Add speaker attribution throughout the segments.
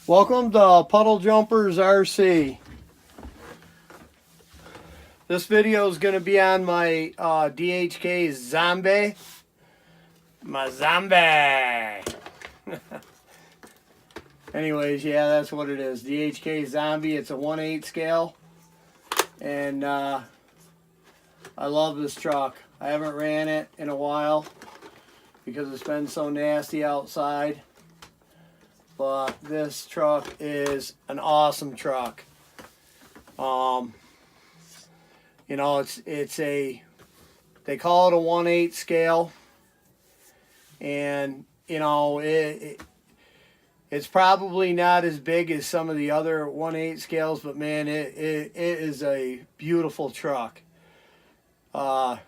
Speaker 1: Welcome to Puddle Jumpers RC. This video is going to be on my DHK Zombie. My Zombie. Anyways, yeah, that's what it is. DHK Zombie. It's a 1/8 scale. And I love this truck. I haven't ran it in a while because it's been so nasty outside. But this truck is an awesome truck. You know, they call it a 1/8 scale, and you know it's probably not as big as some of the other 1/8 scales, but man, it is a beautiful truck. What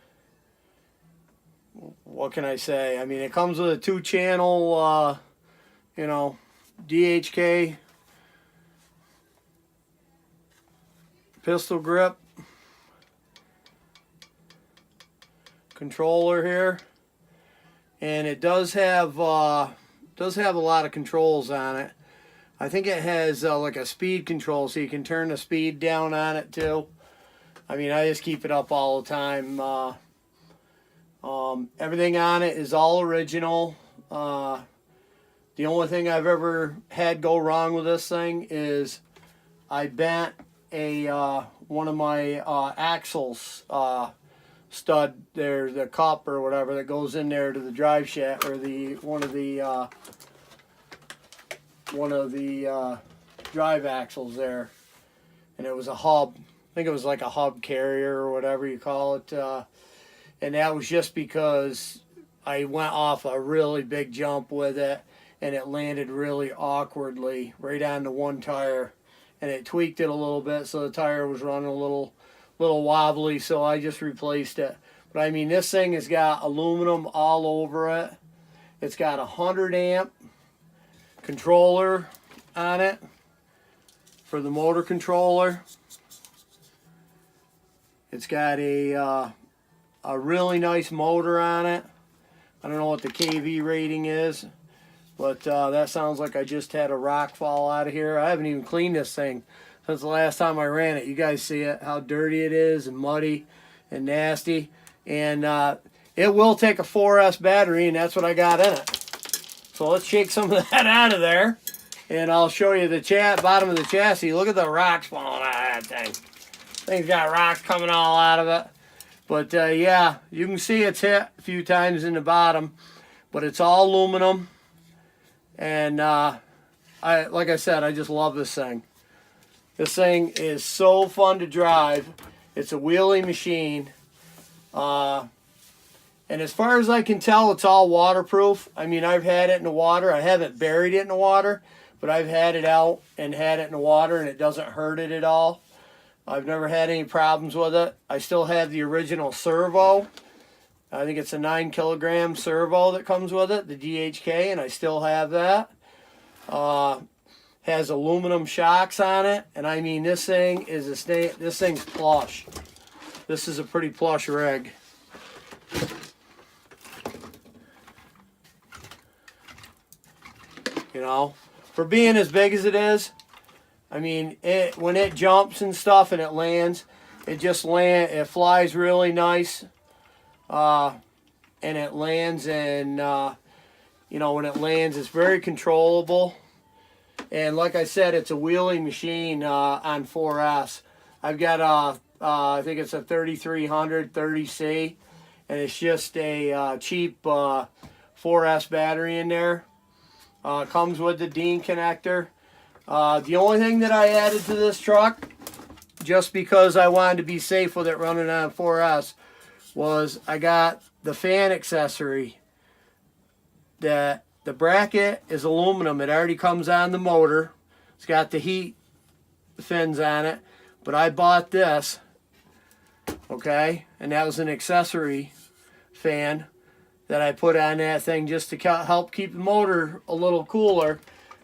Speaker 1: can I say? I mean, it comes with a 2-channel, you know, DHK pistol grip controller here, and it does have a lot of controls on it. I think it has like a speed control, so you can turn the speed down on it too. I mean, I just keep it up all the time. Everything on it is all original. The only thing I've ever had go wrong with this thing is I bent one of my axles stud there, the cup or whatever that goes in there to the drive shaft, or one of the drive axles there, and it was a hub. I think it was like a hub carrier or whatever you call it, and that was just because I went off a really big jump with it, and it landed really awkwardly right on the one tire, and it tweaked it a little bit, so the tire was running a little wobbly, so I just replaced it. But I mean, this thing has got aluminum all over it. It's got a 100 amp controller on it for the motor controller. It's got a really nice motor on it. I don't know what the KV rating is, but that sounds like I just had a rock fall out of here. I haven't even cleaned this thing since the last time I ran it. You guys see it, how dirty it is and muddy and nasty. And it will take a 4S battery, and that's what I got in it. So let's shake some of that out of there, and I'll show you the bottom of the chassis. Look at the rocks falling out of that thing. Thing's got rocks coming all out of it. But yeah, you can see it's hit a few times in the bottom, but it's all aluminum. And like I said, I just love this thing. This thing is so fun to drive. It's a wheelie machine. And as far as I can tell, it's all waterproof. I mean, I've had it in the water. I haven't buried it in the water, but I've had it out and had it in the water, and it doesn't hurt it at all. I've never had any problems with it. I still have the original servo. I think it's a 9-kilogram servo that comes with it, the DHK, and I still have that. Has aluminum shocks on it, and I mean, this thing is this thing's plush. This is a pretty plush rig. You know, for being as big as it is, I mean, when it jumps and stuff and it lands, it flies really nice. And it lands, and you know, when it lands, it's very controllable. And like I said, it's a wheelie machine on 4S. I've got I think it's a 3300 30C, and it's just a cheap 4S battery in there. Comes with the Dean connector. The only thing that I added to this truck, just because I wanted to be safe with it running on 4S, was I got the fan accessory. The bracket is aluminum. It already comes on the motor. It's got the heat fins on it. But I bought this, okay? And that was an accessory fan that I put on that thing just to help keep the motor a little cooler,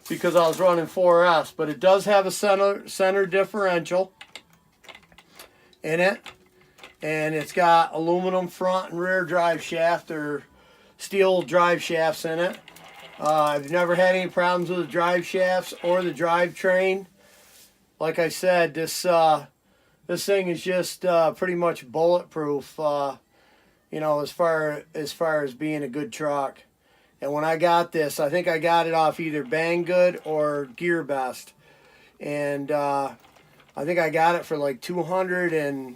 Speaker 1: because I was running 4S. But it does have a center differential in it. And it's got aluminum front and rear drive shaft, or steel drive shafts in it. I've never had any problems with the drive shafts or the drivetrain. Like I said, this thing is just pretty much bulletproof. You know, as far as being a good truck. And when I got this, I think I got it off either Banggood or GearBest, and I think I got it for like $280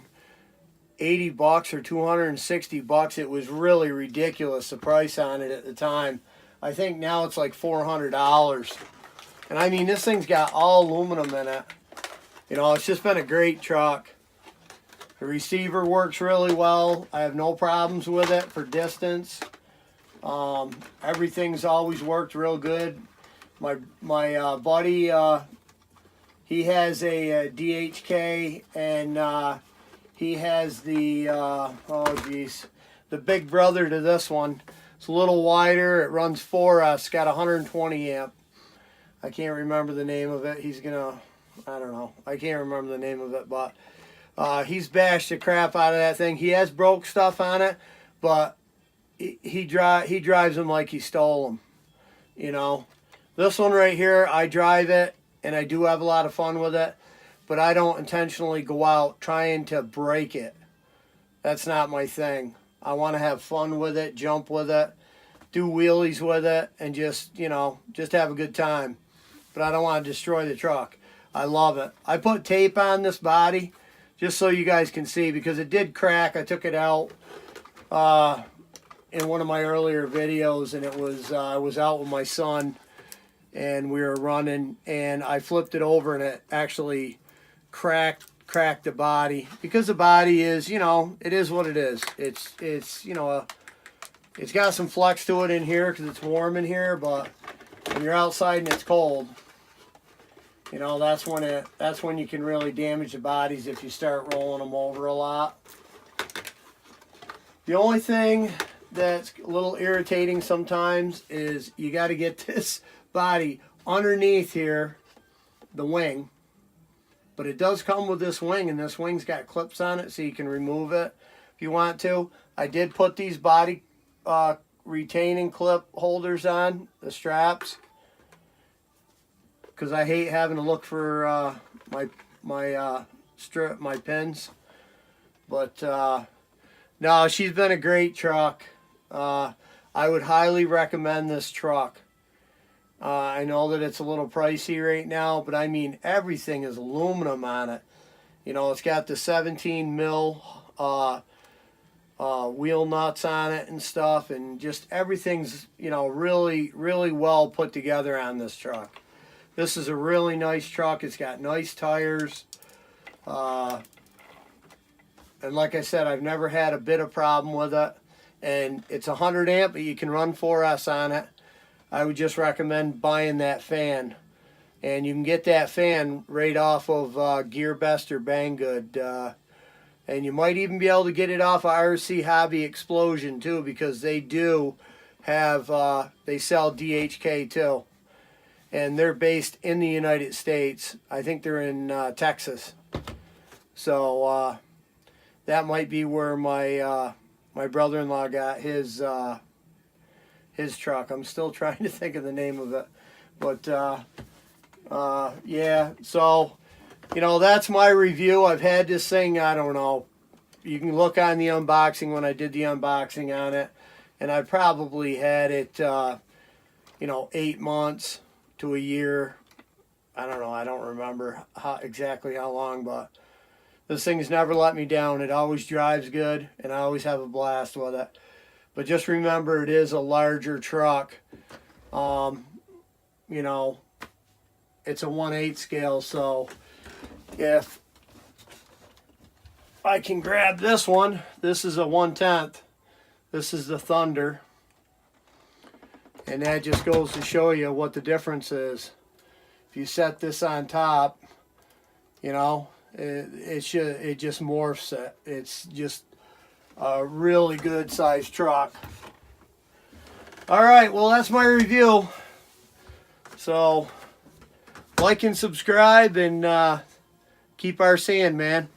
Speaker 1: or $260. It was really ridiculous, the price on it at the time. I think now it's like $400. And I mean, this thing's got all aluminum in it. You know, it's just been a great truck. The receiver works really well. I have no problems with it for distance. Everything's always worked real good. My buddy, he has a DHK, and he has the the big brother to this one. It's a little wider. It runs 4S. Got 120 amp. I can't remember the name of it. I don't know. I can't remember the name of it, but he's bashed the crap out of that thing. He has broke stuff on it, but he drives them like he stole them. You know, this one right here, I drive it, and I do have a lot of fun with it, but I don't intentionally go out trying to break it. That's not my thing. I want to have fun with it, jump with it, do wheelies with it, and just, you know, just have a good time. But I don't want to destroy the truck. I love it. I put tape on this body just so you guys can see, because it did crack. I took it out in one of my earlier videos, and it was I was out with my son, and we were running, and I flipped it over, and it actually cracked the body, because the body is, you know, it is what it is. It's you know, it's got some flex to it in here because it's warm in here, but when you're outside and it's cold, you know, that's when you can really damage the bodies, if you start rolling them over a lot. The only thing that's a little irritating sometimes is you got to get this body underneath here, the wing. But it does come with this wing, and this wing's got clips on it, so you can remove it if you want to. I did put these body retaining clip holders on, the straps, because I hate having to look for my pins. But no, she's been a great truck. I would highly recommend this truck. I know that it's a little pricey right now, but I mean, everything is aluminum on it. You know, it's got the 17 mil wheel nuts on it and stuff, and just everything's, you know, really, really well put together on this truck. This is a really nice truck. It's got nice tires. And like I said, I've never had a bit of problem with it. And it's 100 amp, but you can run 4S on it. I would just recommend buying that fan. And you can get that fan right off of GearBest or Banggood. And you might even be able to get it off of RC Hobby Explosion too, because they do have, they sell DHK too. And they're based in the United States. I think they're in Texas. So that might be where my my brother-in-law got his truck. I'm still trying to think of the name of it. But yeah, so, you know, that's my review. I've had this thing, I don't know. You can look on the unboxing when I did the unboxing on it. And I probably had it, you know, 8 months to a year. I don't know. I don't remember exactly how long, but this thing's never let me down. It always drives good, and I always have a blast with it. But just remember, it is a larger truck. You know, it's a 1/8 scale, so if I can grab this one, this is a 1/10. This is the Thunder. And that just goes to show you what the difference is. If you set this on top, you know, it just morphs it. It's just a really good sized truck. All right, well, that's my review. So like and subscribe, and keep RCing, man.